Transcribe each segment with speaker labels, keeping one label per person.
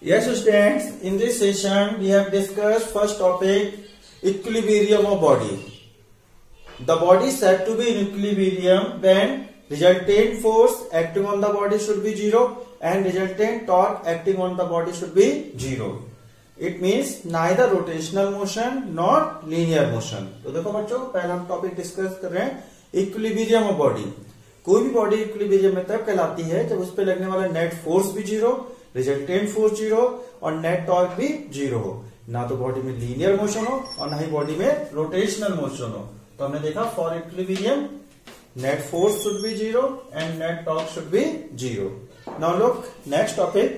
Speaker 1: Yes, students, in this session we have discussed first topic, equilibrium of body. The body is said to be in equilibrium when resultant force acting on the body should be 0 and resultant torque acting on the body should be 0. It means neither rotational motion nor linear motion. तो देखो बच्चों, पहला हम topic discuss कर रहे हैं equilibrium of body. कोई भी बॉडी इक्विलिब्रियम में तब कहलाती है जब उस पर लगने वाला नेट फोर्स भी 0, रिजल्टेंट फोर्स 0 और नेट टॉर्क भी 0 हो. ना तो बॉडी में लीनियर मोशन हो और ना ही बॉडी में रोटेशनल मोशन हो. तो हमने देखा for equilibrium net force should be 0 and net torque should be 0. Now look next topic,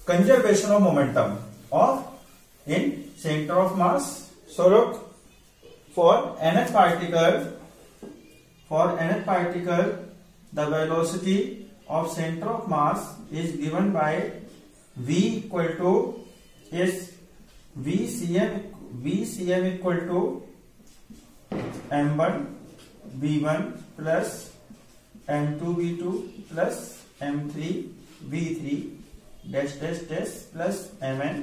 Speaker 1: conservation of momentum or in center of mass. So look, for nth particle the velocity of center of mass is given by v equal to is vcm equal to m1 v1 plus m2 v2 plus m3 v3 dash dash dash plus mn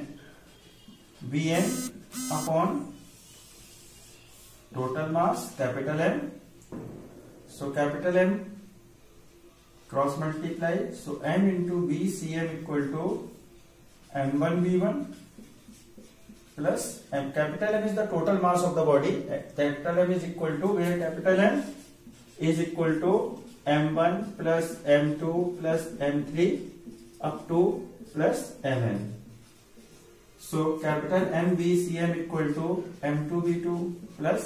Speaker 1: Vn upon total mass capital M. So capital M cross multiply. So M into Vcm equal to M1 V1 plus M. Capital M is the total mass of the body. Capital M is equal to, where capital M is equal to M1 plus M2 plus M3 up to plus Mn. So capital MVCM equal to M2 V2 plus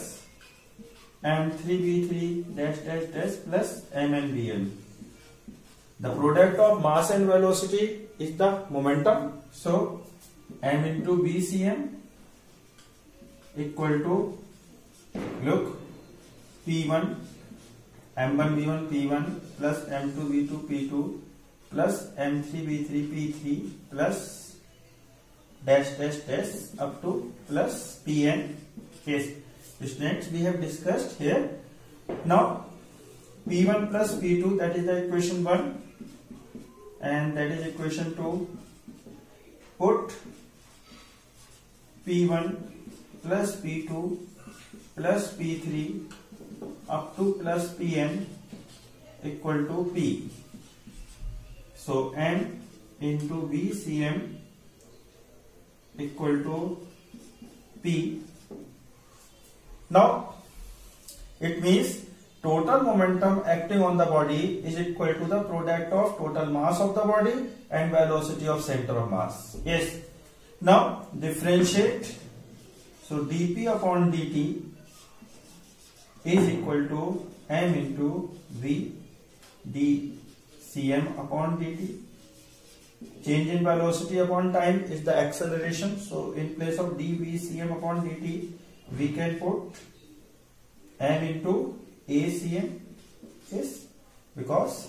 Speaker 1: M3 V3 dash dash dash plus Mn Vn. The product of mass and velocity is the momentum. So M into VCM equal to, look, P1 M1 V1 P1 plus M2 V2 P2 plus M3 V3 P3 plus dash dash dash up to plus Pn. Yes, students, we have discussed here. Now P1 plus P2, that is the equation 1 and that is equation 2. Put P1 plus P2 plus P3 up to plus Pn equal to P. So N into VCM equal to P. Now it means total momentum acting on the body is equal to the product of total mass of the body and velocity of center of mass. Yes. Now differentiate. So dP upon dt is equal to m into v dCm upon dt. Change in velocity upon time is the acceleration. So in place of dVcm upon dt, we can put m into acm. Yes, because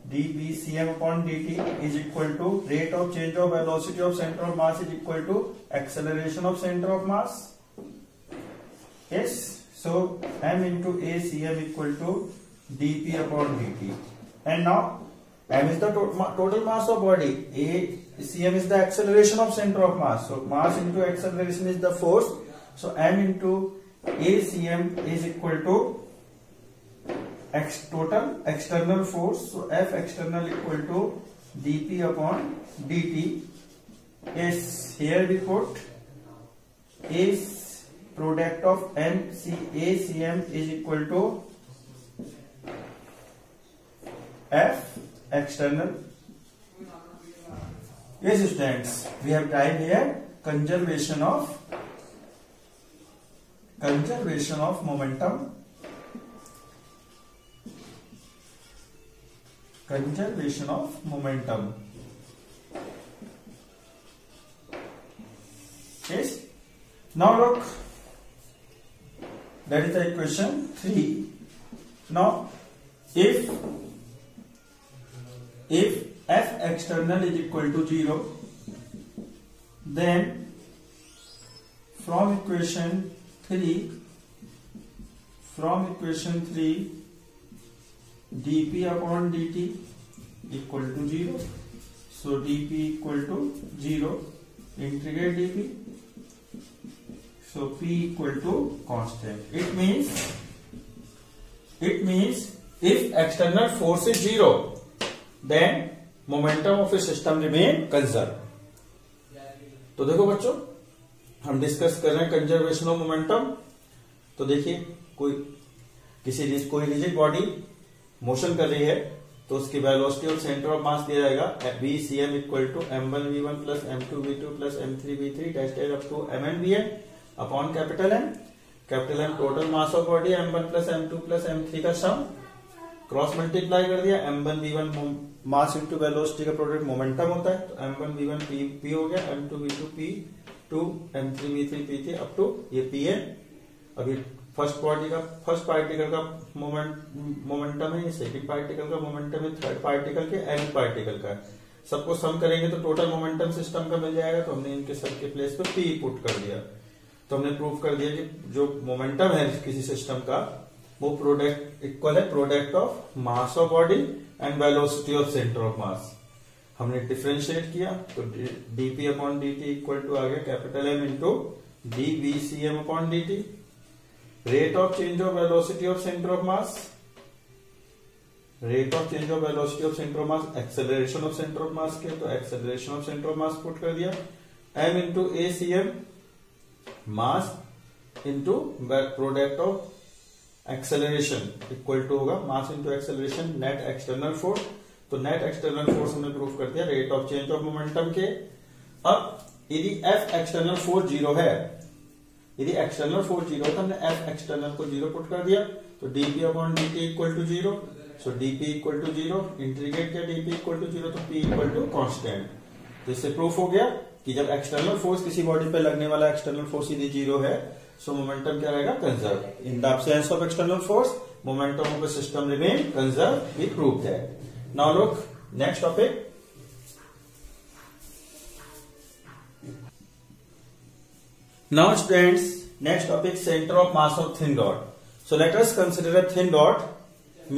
Speaker 1: dVcm upon dt is equal to rate of change of velocity of center of mass is equal to acceleration of center of mass. Yes, so m into acm equal to dP upon dt. And now m is the total mass of body, acm is the acceleration of center of mass. So mass into acceleration is the force. So m into acm is equal to total external force. So F external equal to dP upon dt. Yes, here we put is product of acm is equal to F external. Yes, students, we have tried here conservation of momentum. Conservation of momentum. Yes. Now look, that is the equation 3. Now if F external is equal to 0, then from equation 3 dP upon dt equal to 0. So dp equal to 0. Integrate dp. So p equal to constant. It means if external force is 0, then momentum of a system remain conserved. तो देखो बच्चों, हम discuss कर रहे हैं conservation of momentum. तो देखिए, कोई रिजिड बॉडी मोशन कर रही है तो उसकी velocity of centre of mass दिया जाएगा VCM equal to m1v1 plus m2v2 plus m3v3 tested up to mn upon capital M। Capital M total mass of body m1 plus m2 plus m3 का sum, cross multiply कर दिया, m1v1 mass into velocity का product momentum होता है, तो m1v1 p हो गया, m2v2 p2, m3v3 p3 up to ये pn। अभी फर्स्ट पार्टिकल का मोमेंटम है, ये सेकंड पार्टिकल का मोमेंटम है, थर्ड पार्टिकल के एंड पार्टिकल का। सबको सम करेंगे तो टोटल मोमेंटम सिस्टम का मिल जाएगा। तो हमने इनके सबके प्लेस पे p पुट कर दिया। तो हमने प्रूव कर दिया कि जो मोमेंटम है किसी सिस्टम का वो प्रोडक्ट इक्वल है product of mass of body and velocity of centre of mass. हमने डिफरेंशिएट किया तो dp upon dt equal to आ गया capital M into dVCM upon dt। Rate of change of velocity of centre of mass, rate of change of velocity of centre of mass acceleration of centre of mass के, तो acceleration of centre of mass put कर दिया, m into ACM mass into product of acceleration equal to होगा mass into acceleration net external force. तो net external force हमने proof कर दिया rate of change of momentum के। अब यदि F एक्सटर्नल फोर्स 0 है, यदि एक्सटर्नल फोर्स 0 है तो हमने F एक्सटर्नल को 0 पुट कर दिया, तो dp upon dt equal to 0। So dp equal to 0, integrate किया dp इक्वल टू 0 तो p इक्वल टू कांस्टेंट। तो इससे प्रूफ हो गया कि जब एक्सटर्नल फोर्स किसी बॉडी पे लगने वाला एक्सटर्नल फोर्स यदि 0 है, सो मोमेंटम क्या रहेगा, conserve. In the absence of external force momentum of the system remain conserve, we prove that. Now look next topic. Now students, next topic, center of mass of thin rod. So let us consider a thin rod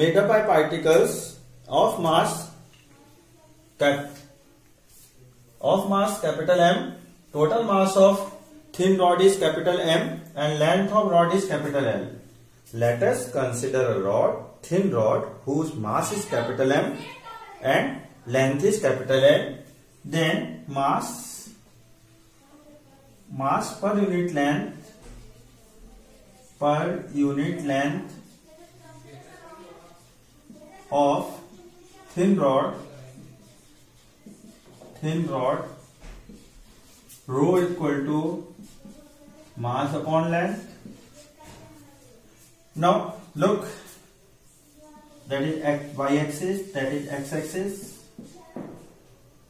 Speaker 1: made up by particles of mass capital M. Total mass of thin rod is capital M and length of rod is capital L. Let us consider a rod, thin rod whose mass is capital M and length is capital L. Then mass per unit length of thin rod rho equal to mass upon length. Now look, that is y-axis, that is x-axis,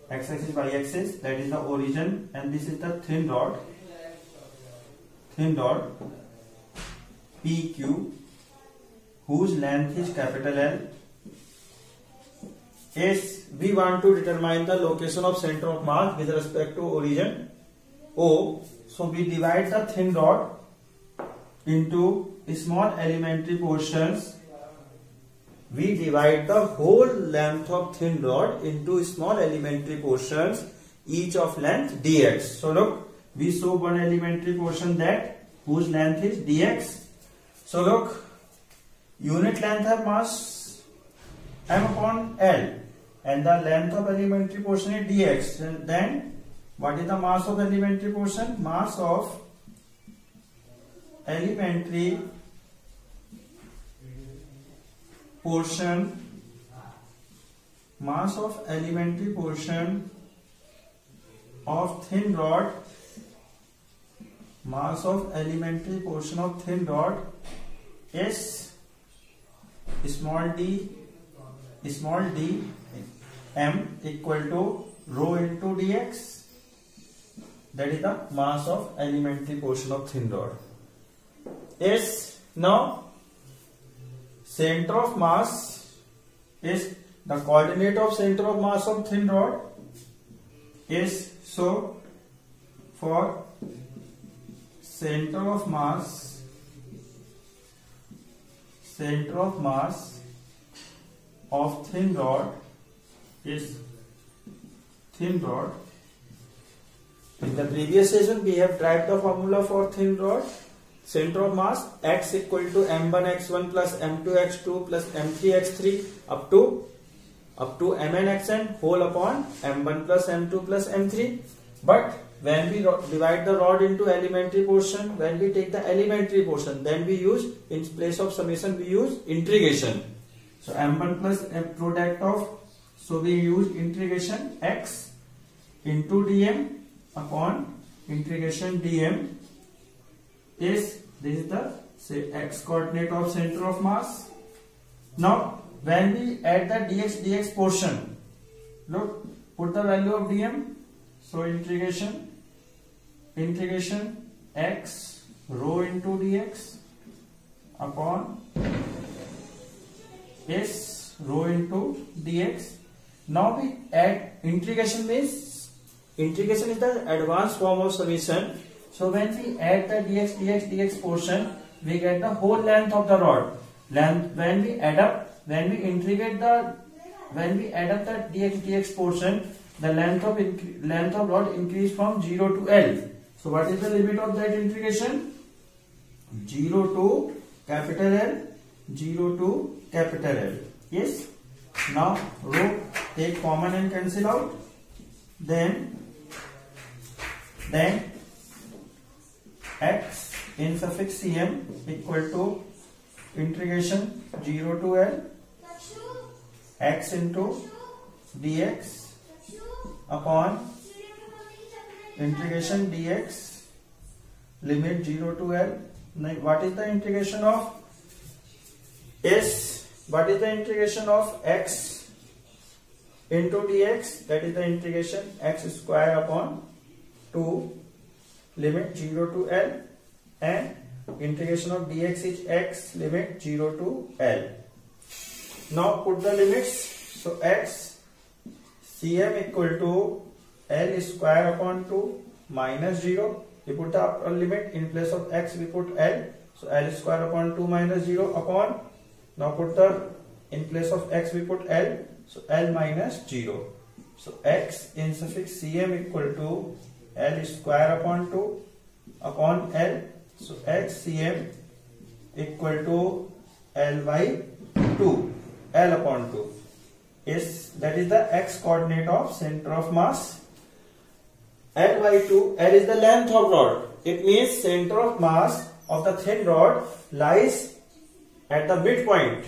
Speaker 1: x-axis, y-axis, that is the origin, and this is the thin rod PQ whose length is capital L. Yes, we want to determine the location of center of mass with respect to origin O. So we divide the thin rod into small elementary portions. We divide the whole length of thin rod into small elementary portions, each of length dx. So look, we show one elementary portion that whose length is dx. So look, unit length of mass m upon L and the length of elementary portion is dx. And then what is the mass of elementary portion? Mass of elementary portion of thin rod, mass of elementary portion of thin rod is small d m equal to rho into dx. That is the mass of elementary portion of thin rod. Yes, now center of mass is the coordinate of center of mass of thin rod is, so for center of mass of thin rod is thin rod. In the previous session, we have derived the formula for thin rod. Center of mass x equal to m1 x1 plus m2 x2 plus m3 x3 up to mn xn whole upon m1 plus m2 plus m3. But when we divide the rod into elementary portion, when we take the elementary portion, then we use, in place of summation, we use integration. So m1 plus m product of, so we use integration x into dm upon integration dm is, this is the, say, x coordinate of center of mass. Now when we add the dx portion, look, put the value of dm, so integration x rho into dx upon s rho into dx. Now we add integration, means integration is the advanced form of summation. So when we add the dx portion, we get the whole length of the rod. When we add up the dx portion, the length of rod increase from 0 to L. So what is the limit of that integration? 0 to capital L, 0 to capital L. Yes. Now rho take common and cancel out. Then x in suffix cm equal to integration 0 to L x into dx upon integration dx limit 0 to L. Now what is the integration of s? What is the integration of x into dx? That is the integration x square upon 2 limit 0 to L, and integration of dx is x limit 0 to L. Now put the limits. So x cm equal to L square upon 2 minus 0. We put the upper limit, in place of x we put L. So L square upon 2 minus 0 upon, now put the, in place of x we put L. So L minus 0. So x in suffix cm equal to L square upon 2 upon L. So x cm equal to L by 2, L upon 2 is, that is the x coordinate of center of mass. L by 2, L is the length of rod. It means center of mass of the thin rod lies at the midpoint.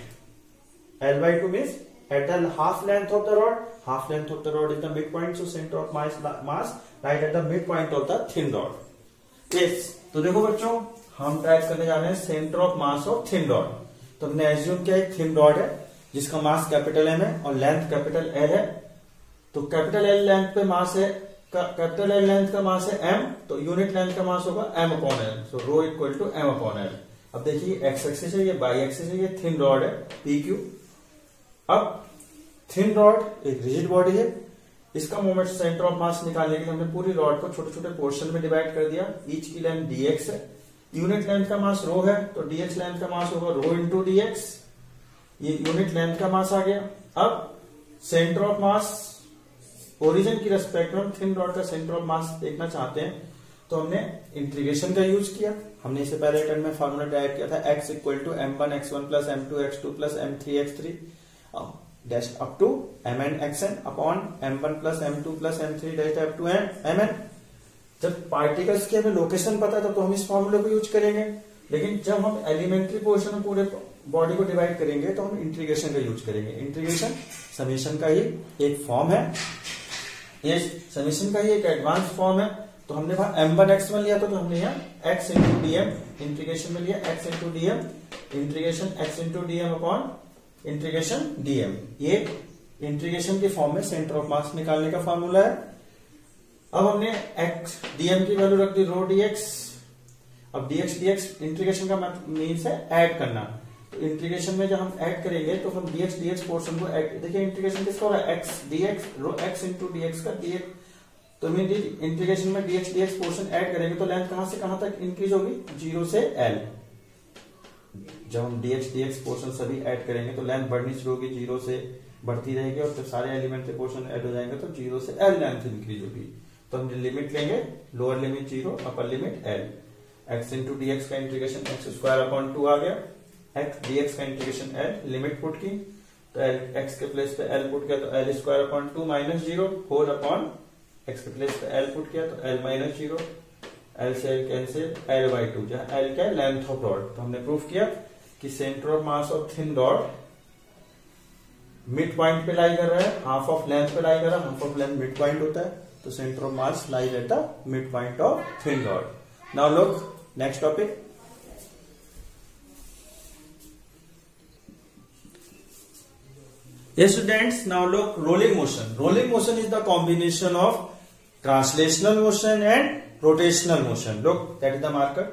Speaker 1: L by 2 means at the half length of the rod. Half length of the rod is the midpoint, so center of mass right at the midpoint of the thin rod. Yes, तो देखो बच्चों, हम try करने जा रहे हैं centre of mass of thin rod. तो हमने एज्यूम किया एक थिन रॉड है जिसका मास कैपिटल एम है और लेंथ कैपिटल एल है. तो कैपिटल एल लेंथ पे मास है, कैपिटल एल लेंथ का मास है एम, तो यूनिट लेंथ का मास होगा M upon L. So rho equal to M upon L. अब देखिए एक्स एक्सिस है, ये बाई एक्सिस है, ये थिन रॉड है पी क्यू. अब थिन रॉड एक रिजिड बॉडी है, इसका मोमेंट सेंटर ऑफ मास निकालने के लिए हमने पूरी रॉड को छोटे छोटे पोर्शन में डिवाइड कर दिया. ईच की लेंथ dx है, यूनिट लेंथ का मास रो है, तो dx लेंथ का मास होगा रो इंटू dx. ये यूनिट लेंथ का मास आ गया. अब सेंटर ऑफ मास, ओरिजिन की रेस्पेक्ट में हम थिन रॉड का सेंटर ऑफ मास देखना चाहते हैं, तो हमने इंटीग्रेशन का यूज किया. हमने इससे पहले टर्म में फॉर्मूला ड्राइव किया था x equal to m1 x1 plus m2 x2 plus m3 x3 dash up to mn xn upon m1 plus m2 plus m3 dash up to mn. जब particles की हमें लोकेशन पता है तो हम इस फॉर्मूले को यूज करेंगे, लेकिन जब हम एलिमेंट्री पोर्शन में पूरे बॉडी को डिवाइड करेंगे तो हम इंटीग्रेशन का यूज करेंगे. इंटीग्रेशन समेशन का ही एक फॉर्म है, ये समेशन का ही एक एडवांस फॉर्म है. तो हमने वहां m1 x1 लिया था, तो हमने यहाँ x इंटू डीएम इंटीग्रेशन में लिया, x into DM integration x into DM upon integration DM. ये इंटीग्रेशन के फॉर्म में सेंटर ऑफ मास निकालने का फॉर्मूला है. अब हमने x डीएम की वैल्यू रख दी रो dx. अब dx इंटीग्रेशन का मीन्स है ऐड करना. तो इंटीग्रेशन में जब हम ऐड करेंगे तो हम dx पोर्शन को ऐड, देखिए इंटीग्रेशन किसका हो रहा है, x dx रो x इंटू dx का dx. तो इंटीग्रेशन में dx पोर्शन ऐड करेंगे तो लेंथ कहां से कहां तक इंक्रीज होगी, 0 से L. जब हम dx पोर्शन सभी ऐड करेंगे तो लेंथ बढ़नी शुरू होगी, 0 से बढ़ती रहेगी और जब सारे एलिमेंट के पोर्शन ऐड हो जाएंगे तो 0 से l लेंथ इंक्रीज होगी। तो हम लिमिट लेंगे, lower limit 0, upper limit l। x into D x का इंटीग्रेशन एक्स स्क्वायर अपॉन 2 आ गया, x dx का इंटीग्रेशन l, लिमिट पुट की तो x के प्लेस पे l पुट किया तो l square upon 2 minus 0 whole upon x के प्लेस पे l पुट किया तो l माइनस 0, l से l कैंसिल, l बाई 2, जहां l क्या है लेंथ ऑफ रॉड। तो हमने प्रूफ किया कि centre of mass of thin rod mid point पे लाई कर रहा है, हाफ ऑफ लेंथ पे लाई कर रहा है, half of length mid point होता है, तो centre of mass lies at the mid point of thin rod. Now look next topic. Yes students, now look rolling motion. Rolling motion is the combination of translational motion and rotational motion. Look, that is the marker.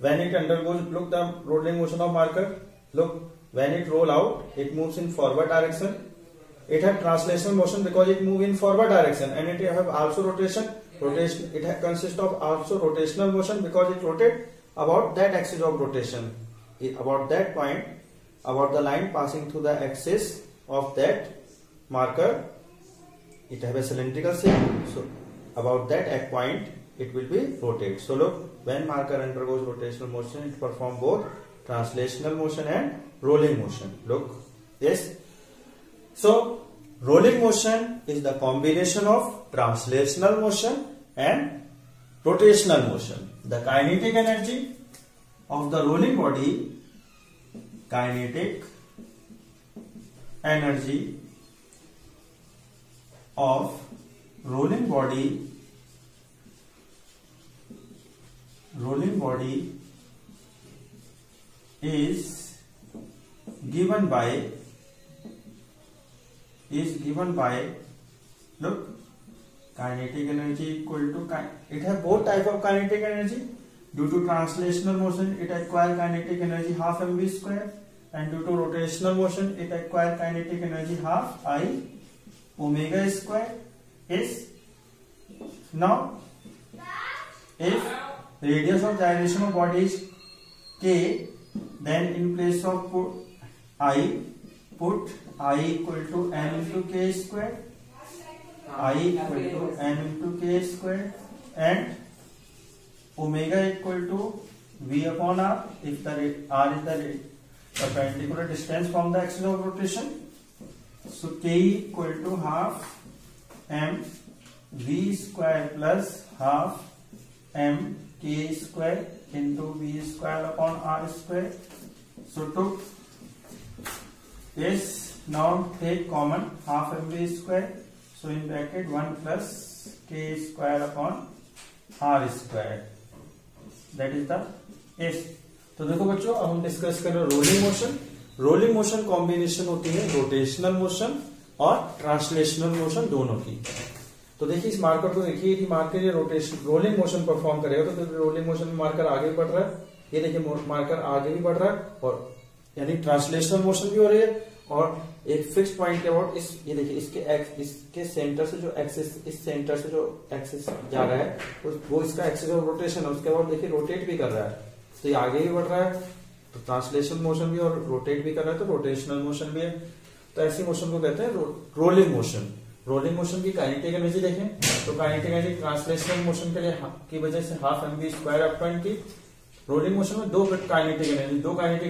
Speaker 1: When it undergoes, look the rolling motion of marker. Look, when it roll out, it moves in forward direction. It has translational motion because it move in forward direction, and it have also rotation. Rotation, it consists of also rotational motion because it rotate about that axis of rotation, about that point, about the line passing through the axis of that marker. It have a cylindrical shape, so about that point it will be rotate. So look, when marker undergoes rotational motion, it perform both translational motion and rolling motion. Look, yes. So rolling motion is the combination of translational motion and rotational motion. The kinetic energy of the rolling body, kinetic energy of rolling body is given by look, kinetic energy equal to it has both type of kinetic energy. Due to translational motion it acquire kinetic energy half mv square, and due to rotational motion it acquire kinetic energy half I omega square. Is now if radius of gyration of body is k, then in place of put I equal to m into k square, I equal to m into k square, and omega equal to v upon r if the r is the perpendicular distance from the axis of rotation. So k equal to half m v square plus half m k square into v square upon r square. So took is now take common half mv square. So in bracket 1 plus k square upon r square. That is the s. तो देखो बच्चों, अब हम discuss कर रहे हैं rolling motion. Rolling motion combination होती है रोटेशनल मोशन और ट्रांसलेशनल मोशन दोनों की। तो देखिए इस मार्कर को देखिए कि मार्कर ये रोटेशन रोलिंग मोशन परफॉर्म करेगा तो रोलिंग मोशन में मार्कर आगे बढ़ रहा है, ये देखिए मार्कर आगे भी बढ़ रहा है, और यानी ट्रांसलेशनल मोशन भी हो रही है। और एक फिक्स पॉइंट के अबाउट इस ये देखिए इसके सेंटर से जो एक्सिस, इस सेंटर से जो एक्सिस जा रहा है वो इसका एक्सिस ऑफ रोटेशन है, उसके बाद देखिए रोटेट भी कर रहा है, तो ये आगे भी बढ़ रहा है, तो ट्रांसलेशन मोशन भी, और रोटेट भी कर रहा है तो रोटेशनल मोशन भी है। तो ऐसी मोशन को कहते हैं रोलिंग मोशन। रोलिंग मोशन की काइनेटिक एनर्जी देखें तो काइनेटिक एनर्जी ट्रांसलेशनल मोशन के लिए की वजह से हाफ mv स्क्वायर अपॉन की। रोलिंग मोशन में दो काइनेटिक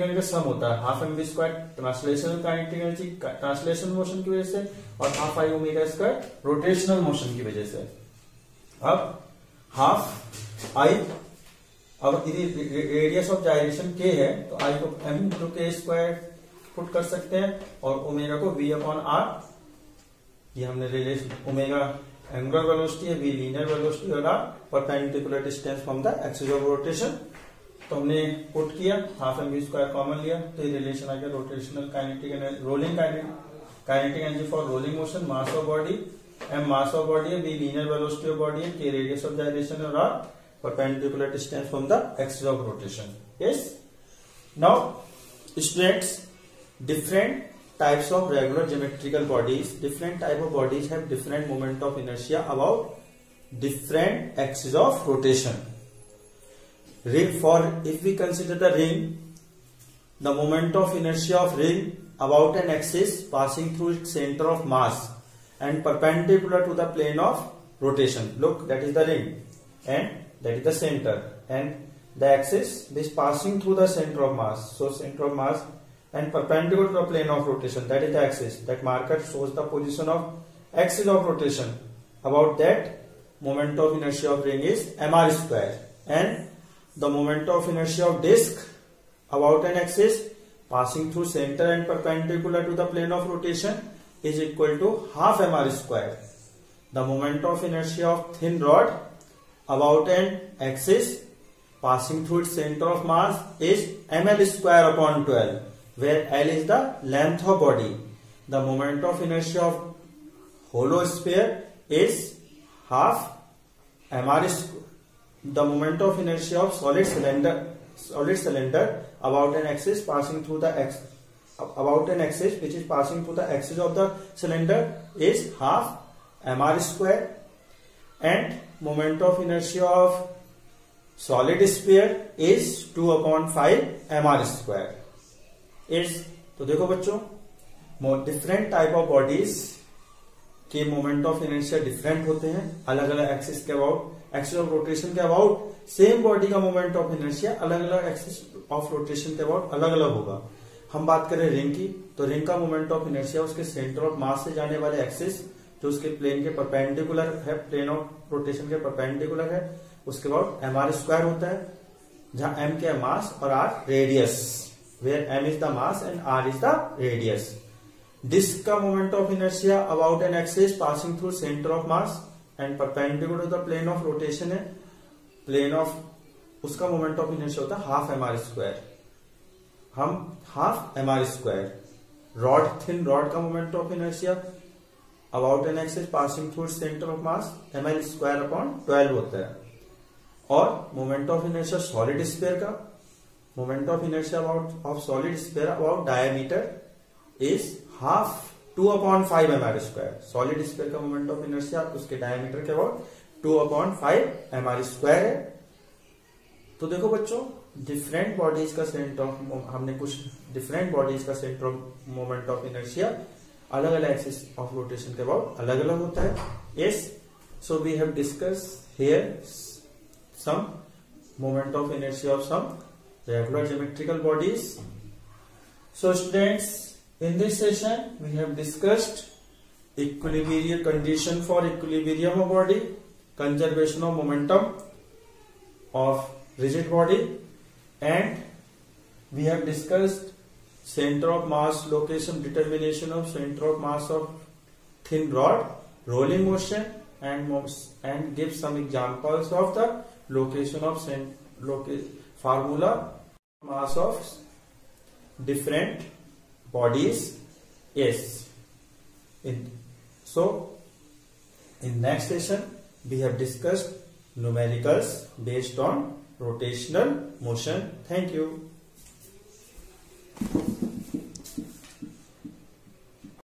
Speaker 1: एनर्जी सम होता है, half mv square translational kinetic energy translational motion की वजह से, और half I omega square rotational motion की वजह से। अब हाफ आई, अब रेडियस ऑफ जाइरेशन के है तो आई को m इंटू के स्क्वायर पुट कर सकते हैं, और ओमेगा को v अपॉन आर, ये हमने रिलेशन ओमेगा एंगुलर वेलोसिटी है, v लीनियर वेलोसिटी, और R perpendicular distance from the axis of rotation. तो हमने पुट किया, हाफ mv स्क्वायर कॉमन लिया, तो ये रिलेशन आ गया rotational kinetic energy, rolling kinetic energy for rolling motion, mass of body m mass of body है, v linear velocity of body है, k radius of जाइरेशन है, और are perpendicular distance from the axis of rotation. Yes. Now, students, different types of regular geometrical bodies, different type of bodies have different moment of inertia about different axis of rotation. Ring, for if we consider the ring, the moment of inertia of ring about an axis passing through its center of mass and perpendicular to the plane of rotation. Look, that is the ring and that is the center, and the axis is passing through the center of mass. So center of mass and perpendicular to the plane of rotation, that is the axis. That marker shows the position of axis of rotation. About that, moment of inertia of ring is mr square, and the moment of inertia of disc about an axis passing through center and perpendicular to the plane of rotation is equal to half mr square. The moment of inertia of thin rod about an axis passing through its center of mass is ml square upon 12, where L is the length of body. The moment of inertia of hollow sphere is half mr square. The moment of inertia of solid cylinder about an axis passing through the which is passing through the axis of the cylinder is half mr square, and moment of inertia of solid sphere is 2/5 mr square. तो देखो बच्चों, different type of bodies के moment of inertia different होते हैं अलग अलग axis के about. Axis of rotation के अबाउट सेम बॉडी का मोमेंट ऑफ इनर्शिया अलग अलग एक्सिस ऑफ रोटेशन के अबाउट अलग अलग होगा. हम बात करें रिंग की, तो रिंग का मोमेंट ऑफ इनर्शिया उसके सेंटर ऑफ मास से जाने वाले एक्सिस जो उसके प्लेन के परपेंडिकुलर है, प्लेन ऑफ रोटेशन के परपेंडिकुलर है, उसके बाद mr स्क्वायर होता है, जहां m के मास और r radius, where m is the mass and r is the radius. Disc का moment of inertia about an axis passing through centre of mass and perpendicular to the plane of rotation है, plane of उसका moment of inertia होता है half mr square. हम half mr square. Rod, thin rod का moment of inertia about an axis passing through centre of mass ml square upon 12 होता है. और moment of inertia solid sphere का, moment of inertia of solid sphere about diameter is half 2/5 mr square. Solid sphere का moment of inertia उसके diameter के about 2/5 mr square है. तो देखो बच्चों, डिफरेंट बॉडीज का सेंटर ऑफ, हमने कुछ डिफरेंट बॉडीज का centre of moment of inertia अलग अलग एक्सिस ऑफ रोटेशन के अबाउट अलग अलग होता है. Yes, so we have discuss here some moment of inertia of some regular geometrical bodies. So students, in this session we have discussed equilibrium condition for equilibrium of body, conservation of momentum of rigid body, and we have discussed center of mass location, determination of center of mass of thin rod, rolling motion, and give some examples of the location of formula mass of different bodies. Yes. So in next session we have discussed numericals based on rotational motion. Thank you.